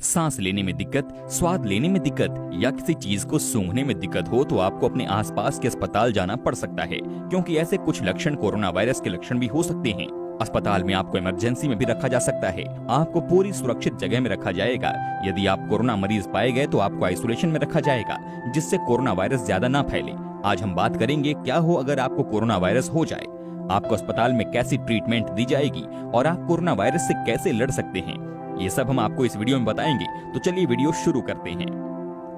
सांस लेने में दिक्कत, स्वाद लेने में दिक्कत या किसी चीज को सूंघने में दिक्कत हो तो आपको अपने आसपास के अस्पताल जाना पड़ सकता है, क्योंकि ऐसे कुछ लक्षण कोरोना वायरस के लक्षण भी हो सकते हैं। अस्पताल में आपको इमरजेंसी में भी रखा जा सकता है। आपको पूरी सुरक्षित जगह में रखा जाएगा। यदि आप कोरोना मरीज पाए गए तो आपको आइसोलेशन में रखा जाएगा, जिससे कोरोना वायरस ज्यादा ना फैले। आज हम बात करेंगे क्या हो अगर आपको कोरोना वायरस हो जाए, आपको अस्पताल में कैसी ट्रीटमेंट दी जाएगी और आप कोरोना वायरस से कैसे लड़ सकते हैं। ये सब हम आपको इस वीडियो में बताएंगे, तो चलिए वीडियो शुरू करते हैं।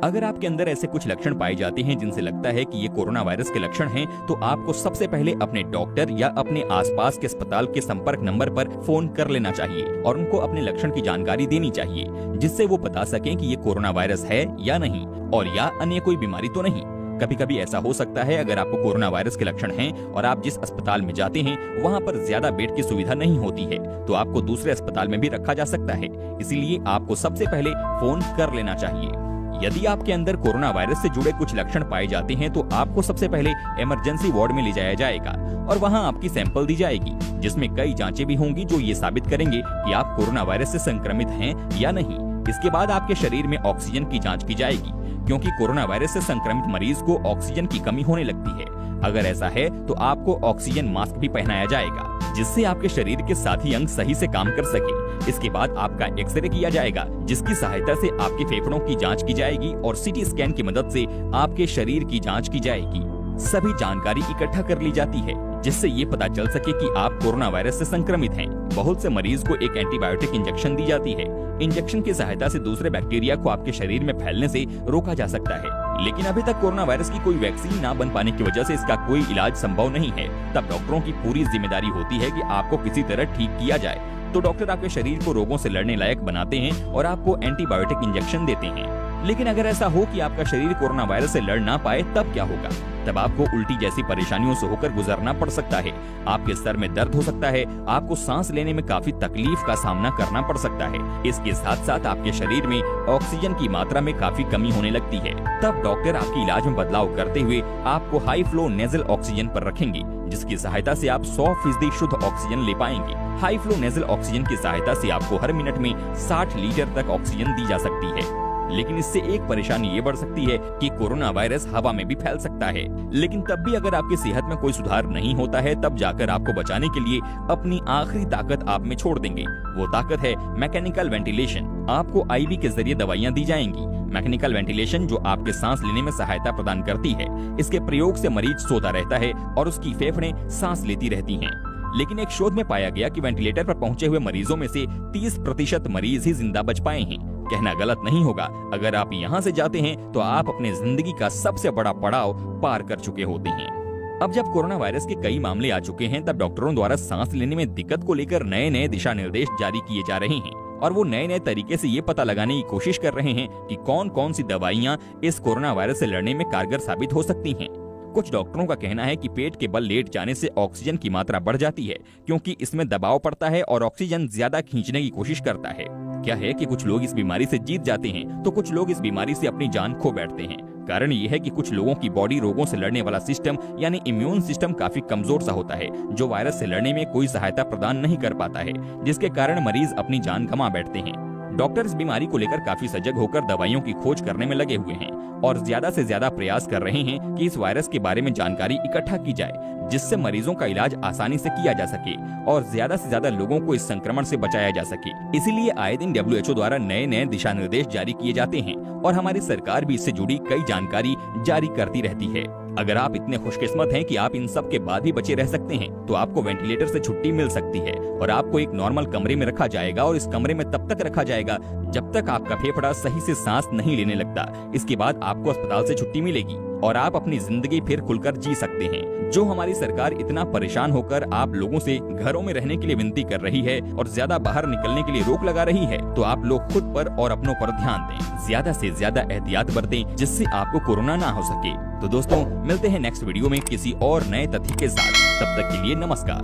अगर आपके अंदर ऐसे कुछ लक्षण पाए जाते हैं जिनसे लगता है कि ये कोरोना वायरस के लक्षण हैं, तो आपको सबसे पहले अपने डॉक्टर या अपने आसपास के अस्पताल के संपर्क नंबर पर फोन कर लेना चाहिए और उनको अपने लक्षण की जानकारी देनी चाहिए, जिससे वो बता सकें कि ये कोरोना वायरस है या नहीं और या अन्य कोई बीमारी तो नहीं। कभी कभी ऐसा हो सकता है अगर आपको कोरोना वायरस के लक्षण हैं और आप जिस अस्पताल में जाते हैं वहां पर ज्यादा बेड की सुविधा नहीं होती है, तो आपको दूसरे अस्पताल में भी रखा जा सकता है। इसीलिए आपको सबसे पहले फोन कर लेना चाहिए। यदि आपके अंदर कोरोना वायरस से जुड़े कुछ लक्षण पाए जाते हैं तो आपको सबसे पहले इमरजेंसी वार्ड में ले जाया जाएगा और वहां आपकी सैंपल दी जाएगी, जिसमें कई जांचें भी होंगी जो ये साबित करेंगे कि आप कोरोना वायरस से संक्रमित हैं या नहीं। इसके बाद आपके शरीर में ऑक्सीजन की जांच की जाएगी, क्योंकि कोरोना वायरस से संक्रमित मरीज को ऑक्सीजन की कमी होने लगती है। अगर ऐसा है तो आपको ऑक्सीजन मास्क भी पहनाया जाएगा, जिससे आपके शरीर के साथी अंग सही से काम कर सके। इसके बाद आपका एक्सरे किया जाएगा, जिसकी सहायता से आपके फेफड़ों की जांच की जाएगी और सीटी स्कैन की मदद से आपके शरीर की जांच की जाएगी। सभी जानकारी इकट्ठा कर ली जाती है, जिससे ये पता चल सके कि आप कोरोना वायरस से संक्रमित हैं। बहुत से मरीज को एक एंटीबायोटिक इंजेक्शन दी जाती है। इंजेक्शन की सहायता से दूसरे बैक्टीरिया को आपके शरीर में फैलने से रोका जा सकता है। लेकिन अभी तक कोरोना वायरस की कोई वैक्सीन ना बन पाने की वजह से इसका कोई इलाज संभव नहीं है। तब डॉक्टरों की पूरी जिम्मेदारी होती है कि आपको किसी तरह ठीक किया जाए। तो डॉक्टर आपके शरीर को रोगों से लड़ने लायक बनाते हैं और आपको एंटीबायोटिक इंजेक्शन देते हैं। लेकिन अगर ऐसा हो कि आपका शरीर कोरोना वायरस से लड़ ना पाए, तब क्या होगा? तब आपको उल्टी जैसी परेशानियों से होकर गुजरना पड़ सकता है। आपके सर में दर्द हो सकता है, आपको सांस लेने में काफी तकलीफ का सामना करना पड़ सकता है। इसके साथ साथ आपके शरीर में ऑक्सीजन की मात्रा में काफी कमी होने लगती है। तब डॉक्टर आपके इलाज में बदलाव करते हुए आपको हाई फ्लो नेजल ऑक्सीजन पर रखेंगे, जिसकी सहायता से आप 100% शुद्ध ऑक्सीजन ले पाएंगे। हाई फ्लो नेजल ऑक्सीजन की सहायता से आपको हर मिनट में 60 लीटर तक ऑक्सीजन दी जा सकती है। लेकिन इससे एक परेशानी ये बढ़ सकती है कि कोरोना वायरस हवा में भी फैल सकता है। लेकिन तब भी अगर आपकी सेहत में कोई सुधार नहीं होता है, तब जाकर आपको बचाने के लिए अपनी आखिरी ताकत आप में छोड़ देंगे। वो ताकत है मैकेनिकल वेंटिलेशन। आपको आईवी के जरिए दवाइयां दी जाएंगी। मैकेनिकल वेंटिलेशन जो आपके सांस लेने में सहायता प्रदान करती है। इसके प्रयोग से मरीज सोता रहता है और उसकी फेफड़े सांस लेती रहती हैं। लेकिन एक शोध में पाया गया कि वेंटिलेटर पर पहुंचे हुए मरीजों में से 30% मरीज ही जिंदा बच पाए हैं। कहना गलत नहीं होगा, अगर आप यहाँ से जाते हैं तो आप अपने जिंदगी का सबसे बड़ा पड़ाव पार कर चुके होते हैं। अब जब कोरोना वायरस के कई मामले आ चुके हैं, तब डॉक्टरों द्वारा सांस लेने में दिक्कत को लेकर नए नए दिशा निर्देश जारी किए जा रहे हैं और वो नए नए तरीके से ये पता लगाने की कोशिश कर रहे हैं कि कौन कौन सी दवाइयाँ इस कोरोना वायरस से लड़ने में कारगर साबित हो सकती हैं। कुछ डॉक्टरों का कहना है कि पेट के बल लेट जाने से ऑक्सीजन की मात्रा बढ़ जाती है, क्योंकि इसमें दबाव पड़ता है और ऑक्सीजन ज्यादा खींचने की कोशिश करता है। क्या है कि कुछ लोग इस बीमारी से जीत जाते हैं तो कुछ लोग इस बीमारी से अपनी जान खो बैठते हैं। कारण ये है कि कुछ लोगों की बॉडी रोगों से लड़ने वाला सिस्टम यानी इम्यून सिस्टम काफी कमजोर सा होता है, जो वायरस से लड़ने में कोई सहायता प्रदान नहीं कर पाता है, जिसके कारण मरीज अपनी जान गंवा बैठते हैं। डॉक्टर इस बीमारी को लेकर काफी सजग होकर दवाइयों की खोज करने में लगे हुए हैं और ज्यादा से ज्यादा प्रयास कर रहे हैं कि इस वायरस के बारे में जानकारी इकट्ठा की जाए, जिससे मरीजों का इलाज आसानी से किया जा सके और ज्यादा से ज्यादा लोगों को इस संक्रमण से बचाया जा सके। इसीलिए आए दिन WHO द्वारा नए नए दिशा निर्देश जारी किए जाते हैं और हमारी सरकार भी इससे जुड़ी कई जानकारी जारी करती रहती है। अगर आप इतने खुशकिस्मत हैं कि आप इन सब के बाद भी बचे रह सकते हैं, तो आपको वेंटिलेटर से छुट्टी मिल सकती है और आपको एक नॉर्मल कमरे में रखा जाएगा और इस कमरे में तब तक रखा जाएगा जब तक आपका फेफड़ा सही से सांस नहीं लेने लगता। इसके बाद आपको अस्पताल से छुट्टी मिलेगी और आप अपनी जिंदगी फिर खुलकर जी सकते हैं। जो हमारी सरकार इतना परेशान होकर आप लोगों से घरों में रहने के लिए विनती कर रही है और ज्यादा बाहर निकलने के लिए रोक लगा रही है, तो आप लोग खुद पर और अपनों पर ध्यान दें, ज्यादा से ज्यादा एहतियात बरतें, जिससे आपको कोरोना ना हो सके। तो दोस्तों, मिलते हैं नेक्स्ट वीडियो में किसी और नए तथ्य के साथ। तब तक के लिए नमस्कार।